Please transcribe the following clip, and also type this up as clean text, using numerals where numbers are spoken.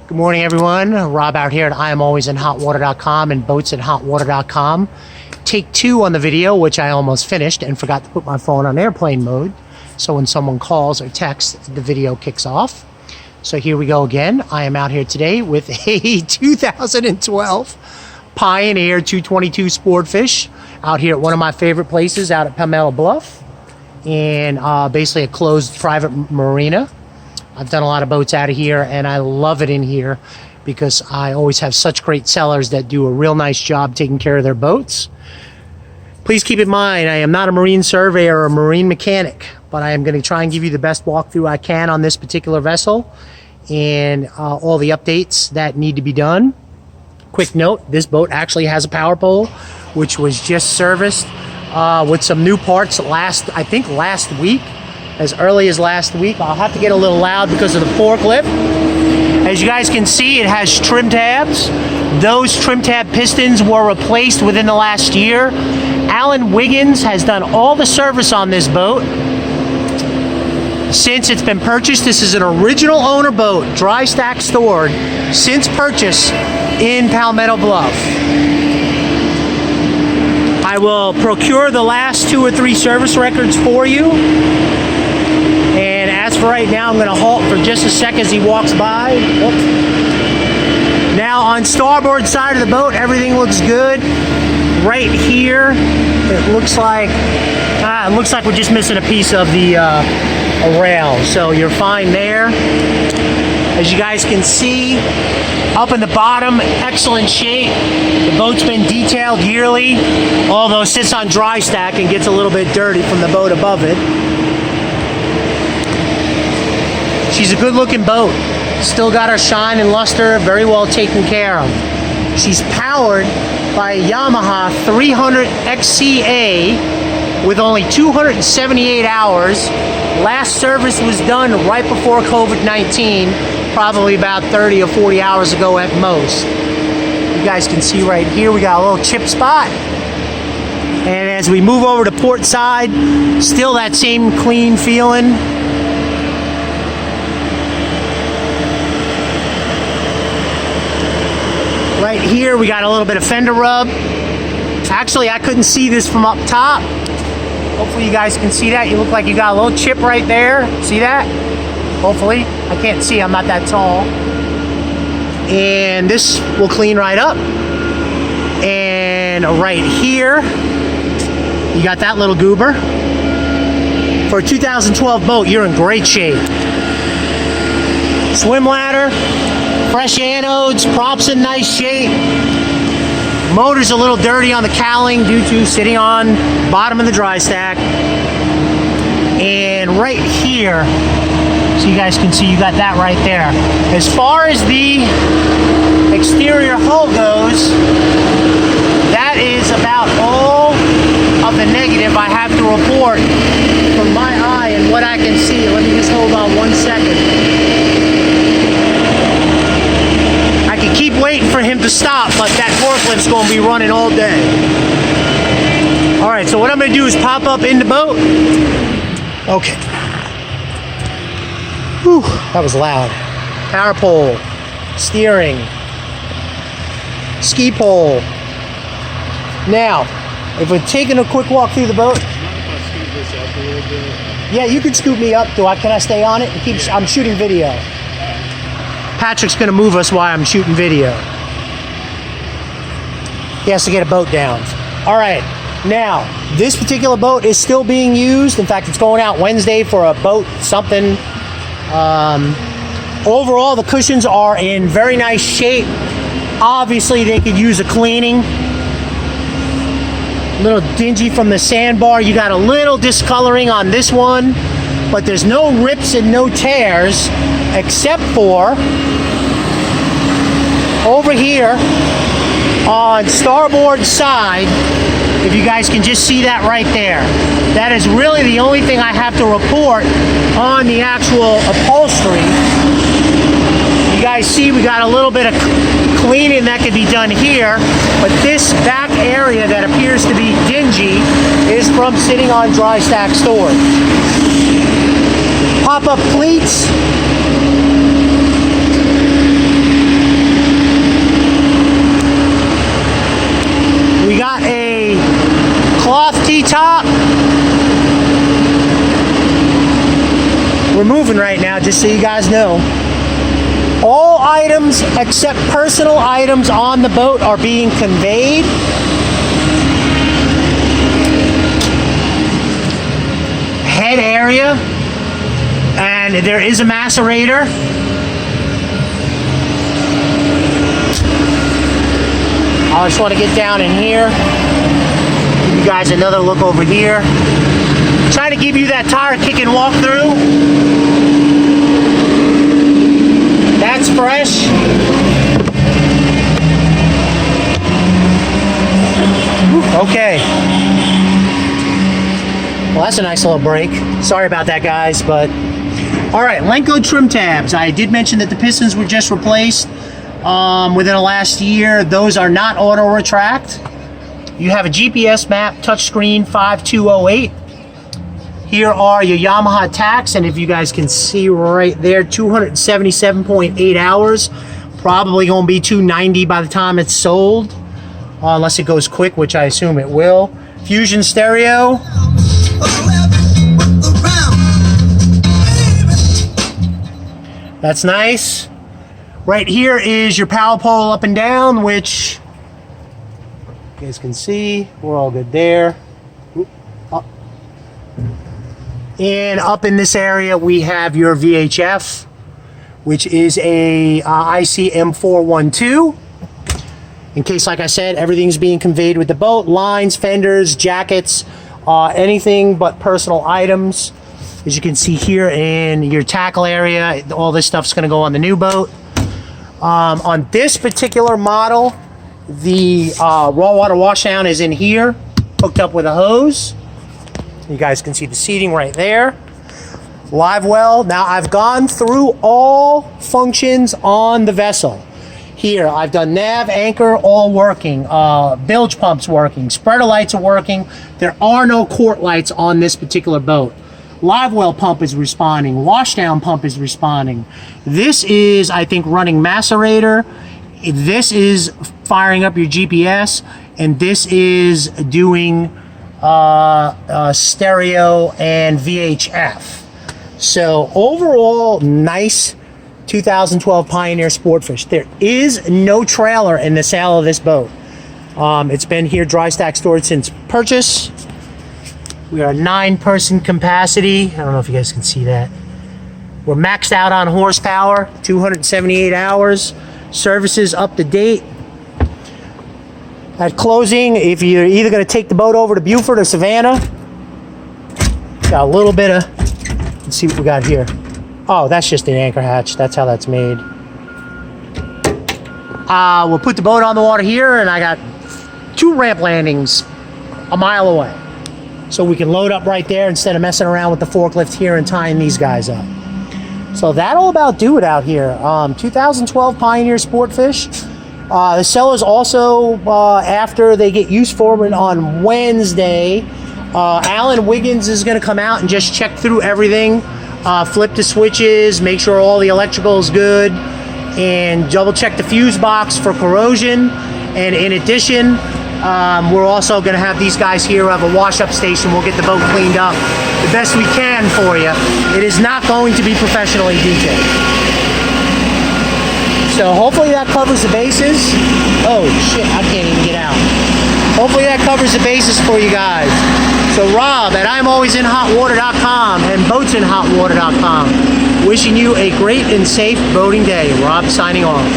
Good morning, everyone. Rob out here at ImAlwaysInHotWater.com and BoatsInHotWater.com. Take 2 on the video, which I almost finished and forgot to put my phone on airplane mode. So when someone calls or texts, the video kicks off. So here we go again. I am out here today with a 2012 Pioneer 222 Sportfish out here at one of my favorite places out at Palmetto Bluff, and basically a closed private marina. I've done a lot of boats out of here, and I love it in here because I always have such great sellers that do a real nice job taking care of their boats. Please keep in mind, I am not a marine surveyor or a marine mechanic, but I am going to try and give you the best walkthrough I can on this particular vessel and all the updates that need to be done. Quick note, this boat actually has a power pole, which was just serviced with some new parts I think last week. As early as last week. I'll have to get a little loud because of the forklift. As you guys can see, it has trim tabs. Those trim tab pistons were replaced within the last year. Alan Wiggins has done all the service on this boat since it's been purchased. This is an original owner boat, dry stack stored, since purchase in Palmetto Bluff. I will procure the last 2 or 3 service records for you. And as for right now, I'm going to halt for just a sec as he walks by. Oops. Now on starboard side of the boat, everything looks good. Right here, it looks like we're just missing a piece of the a rail. So you're fine there. As you guys can see, up in the bottom, excellent shape. The boat's been detailed yearly, although it sits on dry stack and gets a little bit dirty from the boat above it. She's a good looking boat. Still got her shine and luster, very well taken care of. She's powered by a Yamaha 300 XCA with only 278 hours. Last service was done right before COVID-19, probably about 30 or 40 hours ago at most. You guys can see right here, we got a little chip spot. And as we move over to port side, still that same clean feeling. Right here, we got a little bit of Fender Rub. Actually, I couldn't see this from up top. Hopefully you guys can see that. You look like you got a little chip right there. See that? Hopefully. I can't see, I'm not that tall. And this will clean right up. And right here, you got that little goober. For a 2012 boat, you're in great shape. Swim ladder. Fresh anodes, props in nice shape. Motor's a little dirty on the cowling due to sitting on bottom of the dry stack. And right here, so you guys can see, you got that right there. As far as the exterior hull goes, that is about all of the negative I have to report from my eye and what I can see. Let me just hold on 1 second. I can keep waiting for him to stop, but that forklift's going to be running all day. All right, so what I'm going to do is pop up in the boat. Okay. Whew, that was loud. Power pole, steering, ski pole. Now, if we're taking a quick walk through the boat. Yeah, you can scoop me up. Can I stay on it? I'm shooting video. Patrick's going to move us while I'm shooting video. He has to get a boat down. All right. Now, this particular boat is still being used. In fact, it's going out Wednesday for a boat something. Overall, the cushions are in very nice shape. Obviously, they could use a cleaning. A little dingy from the sandbar. You got a little discoloring on this one, but there's no rips and no tears, except for over here on starboard side. If you guys can just see that right there. That is really the only thing I have to report on the actual upholstery. You guys see we got a little bit of cleaning that could be done here, but this back area that appears to be dingy is from sitting on dry stack storage. Pop-up cleats. we're moving right now, just so you guys know. All items except personal items on the boat are being conveyed. Head area, and there is a macerator. I just want to get down in here. Give you guys another look over here. Trying to give you that tire kick and walk through. That's fresh. Okay. Well, that's a nice little break. Sorry about that, guys, but all right, Lenco trim tabs. I did mention that the pistons were just replaced within the last year. Those are not auto retract. You have a GPS map, touchscreen 5208. Here are your Yamaha tacks, and if you guys can see right there, 277.8 hours. Probably gonna be 290 by the time it's sold, unless it goes quick, which I assume it will. Fusion stereo. That's nice. Right here is your power pole up and down, which you guys can see. We're all good there. And up in this area, we have your VHF, which is a IC M412. In case, like I said, everything's being conveyed with the boat. Lines, fenders, jackets, anything but personal items. As you can see here in your tackle area, all this stuff's going to go on the new boat. On this particular model, the raw water washdown is in here, hooked up with a hose. You guys can see the seating right there. Live well. Now, I've gone through all functions on the vessel. Here, I've done nav, anchor, all working. Bilge pumps working. Spreader lights are working. There are no court lights on this particular boat. Live well pump is responding. Washdown pump is responding. This is, I think, running macerator. This is firing up your GPS. And this is doing stereo and VHF. So overall, nice 2012 Pioneer Sportfish. There is no trailer in the sail of this boat. It's been here dry stack stored since purchase. We are 9-person capacity. I don't know if you guys can see that. We're maxed out on horsepower, 278 hours. Services up to date. At closing, if you're either going to take the boat over to Beaufort or Savannah, got a little bit of, let's see what we got here. Oh, that's just an anchor hatch. That's how that's made. We'll put the boat on the water here, and I got 2 ramp landings a mile away. So we can load up right there instead of messing around with the forklift here and tying these guys up. So that'll about do it out here. 2012 Pioneer Sportfish. The sellers also, after they get used for it on Wednesday, Alan Wiggins is going to come out and just check through everything, flip the switches, make sure all the electrical is good, and double check the fuse box for corrosion. And in addition, we're also going to have these guys here have a wash-up station. We'll get the boat cleaned up the best we can for you. It is not going to be professionally detailed. So hopefully that covers the bases. Oh shit, I can't even get out. Hopefully that covers the bases for you guys. So Rob at ImAlwaysInHotWater.com and BoatsInHotWater.com wishing you a great and safe boating day. Rob signing off.